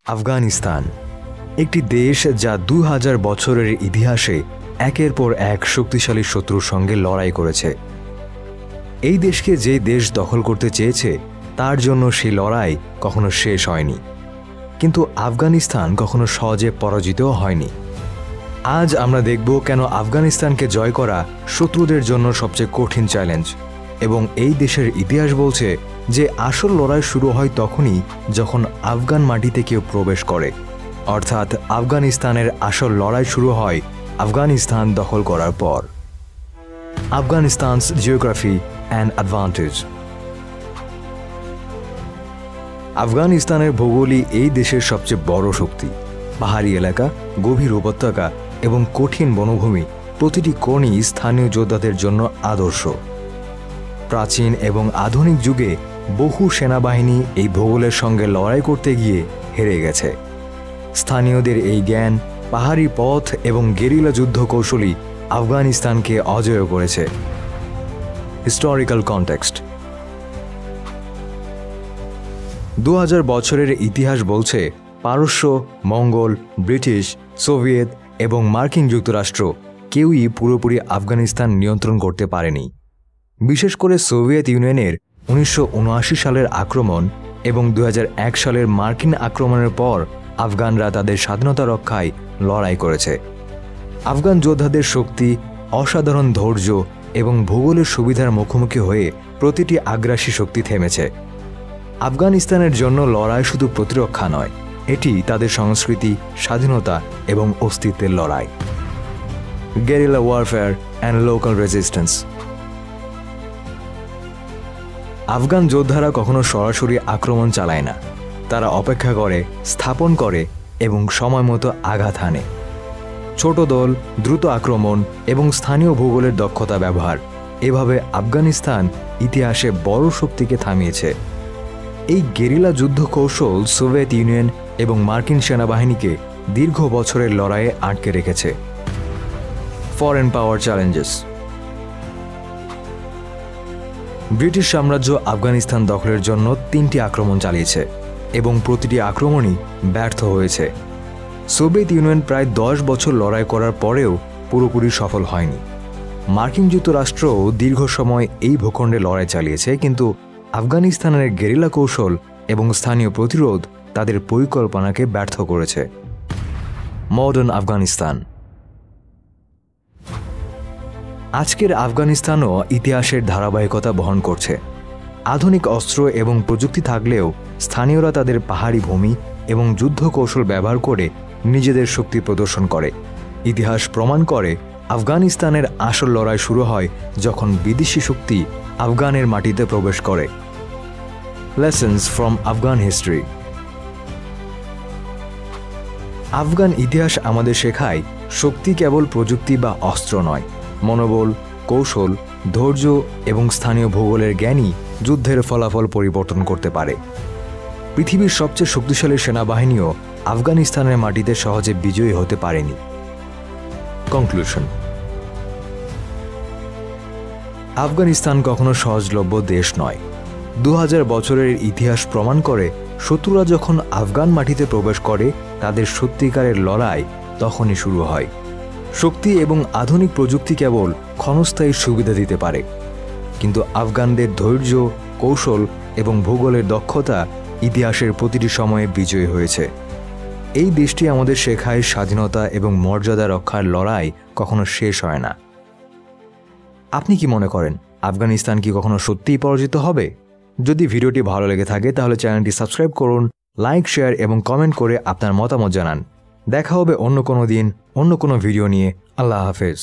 আফগানিস্তান একটি দেশ যা ২০০০ বছরের ইতিহাসে একের পর এক শক্তিশালী শত্রুর সঙ্গে লড়াই করেছে। এই দেশকে যে দেশ দখল করতে চেয়েছে তার জন্য সেই লড়াই কখনো শেষ হয়নি, কিন্তু আফগানিস্তান কখনো সহজে পরাজিত হয়নি। আজ আমরা দেখব কেন আফগানিস্তানকে জয় করা শত্রুদের জন্য সবচেয়ে কঠিন চ্যালেঞ্জ, এবং এই দেশের ইতিহাস বলছে যে আসল লড়াই শুরু হয় তখনই যখন আফগান মাটিতে কেউ প্রবেশ করে, অর্থাৎ আফগানিস্তানের আসল লড়াই শুরু হয় আফগানিস্তান দখল করার পর। আফগানিস্তানস জিওগ্রাফি অ্যান্ড অ্যাডভান্টেজ। আফগানিস্তানের ভৌগোলই এই দেশের সবচেয়ে বড় শক্তি। পাহাড়ি এলাকা, গভীর উপত্যকা এবং কঠিন বনভূমি প্রতিটি কোণই স্থানীয় যোদ্ধাদের জন্য আদর্শ। প্রাচীন এবং আধুনিক যুগে বহু সেনাবাহিনী এই ভূগোলের সঙ্গে লড়াই করতে গিয়ে হেরে গেছে। স্থানীয়দের এই জ্ঞান, পাহাড়ি পথ এবং গেরিলা যুদ্ধ কৌশলই আফগানিস্তানকে অজেয় করেছে। Historical context. ২০০০ বছরের ইতিহাস বলছে পারস্য, মঙ্গল, ব্রিটিশ, সোভিয়েত এবং মার্কিন যুক্তরাষ্ট্র কেউই পুরোপুরি আফগানিস্তান নিয়ন্ত্রণ করতে পারেনি। বিশেষ করে সোভিয়েত ইউনিয়নের ১৯৭৯ সালের আক্রমণ এবং ২০০১ সালের মার্কিন আক্রমণের পর আফগানরা তাদের স্বাধীনতা রক্ষায় লড়াই করেছে। আফগান যোদ্ধাদের শক্তি, অসাধারণ ধৈর্য এবং ভূগোলের সুবিধার মুখোমুখি হয়ে প্রতিটি আগ্রাসী শক্তি থেমেছে। আফগানিস্তানের জন্য লড়াই শুধু প্রতিরক্ষা নয়, এটি তাদের সংস্কৃতি, স্বাধীনতা এবং অস্তিত্বের লড়াই। Guerrilla warfare and local resistance. Afghan যোদ্ধারা কখনো সরাসরি আক্রমণ চালায় না, তারা অপেক্ষা করে, স্থাপন করে এবং সময় মতো আঘাত হানে। ছোট দল, দ্রুত আক্রমণ এবং স্থানীয় ভূগোলের দক্ষতা ব্যবহার, এভাবে আফগানিস্তান ইতিহাসে বড় শক্তিকে থামিয়েছে। এই গেরিলা যুদ্ধ কৌশল সোভিয়েত ইউনিয়ন এবং মার্কিন সেনাবাহিনীকে দীর্ঘ বছরের লড়াইয়ে আটকে রেখেছে। ফরেন পাওয়ার চ্যালেঞ্জেস। ব্রিটিশ সাম্রাজ্য আফগানিস্তান দখলের জন্য ৩টি আক্রমণ চালিয়েছে এবং প্রতিটি আক্রমণই ব্যর্থ হয়েছে। সোভিয়েত ইউনিয়ন প্রায় ১০ বছর লড়াই করার পরেও পুরোপুরি সফল হয়নি। মার্কিন যুক্তরাষ্ট্রও দীর্ঘ সময় এই ভূখণ্ডে লড়াই চালিয়েছে, কিন্তু আফগানিস্তানের গেরিলা কৌশল এবং স্থানীয় প্রতিরোধ তাদের পরিকল্পনাকে ব্যর্থ করেছে। মডার্ন আফগানিস্তান। আজকের আফগানিস্তানও ইতিহাসের ধারাবাহিকতা বহন করছে। আধুনিক অস্ত্র এবং প্রযুক্তি থাকলেও স্থানীয়রা তাদের পাহাড়ি ভূমি এবং যুদ্ধ কৌশল ব্যবহার করে নিজেদের শক্তি প্রদর্শন করে। ইতিহাস প্রমাণ করে আফগানিস্তানের আসল লড়াই শুরু হয় যখন বিদেশি শক্তি আফগানের মাটিতে প্রবেশ করে। Lessons from Afghan history. Afghan ইতিহাস আমাদের শেখায় শক্তি কেবল প্রযুক্তি বা অস্ত্র নয়, মনোবল, কৌশল, ধৈর্য এবং স্থানীয় ভূগোলের জ্ঞানই যুদ্ধের ফলাফল পরিবর্তন করতে পারে। পৃথিবীর সবচেয়ে শক্তিশালী সেনাবাহিনীও আফগানিস্তানের মাটিতে সহজে বিজয়ী হতে পারেনি। কনক্লুশন। আফগানিস্তান কখনো সহজলভ্য দেশ নয়। ২০০০ বছরের ইতিহাস প্রমাণ করে শত্রুরা যখন আফগান মাটিতে প্রবেশ করে তাদের সত্যিকারের লড়াই তখনই শুরু হয়। শক্তি এবং আধুনিক প্রযুক্তি কেবল ক্ষণস্থায়ী সুবিধা দিতে পারে, কিন্তু আফগানদের ধৈর্য, কৌশল এবং ভূগোলের দক্ষতা ইতিহাসের প্রতিটি সময়ে বিজয়ী হয়েছে। এই দেশটি আমাদের শেখায় স্বাধীনতা এবং মর্যাদা রক্ষার লড়াই কখনো শেষ হয় না। আপনি কি মনে করেন আফগানিস্তান কি কখনো সত্যিই পরাজিত হবে? যদি ভিডিওটি ভালো লেগে থাকে তাহলে চ্যানেলটি সাবস্ক্রাইব করুন, লাইক, শেয়ার এবং কমেন্ট করে আপনার মতামত জানান। দেখা হবে অন্য কোনো দিন অন্য কোনো ভিডিও নিয়ে। আল্লাহ হাফেজ।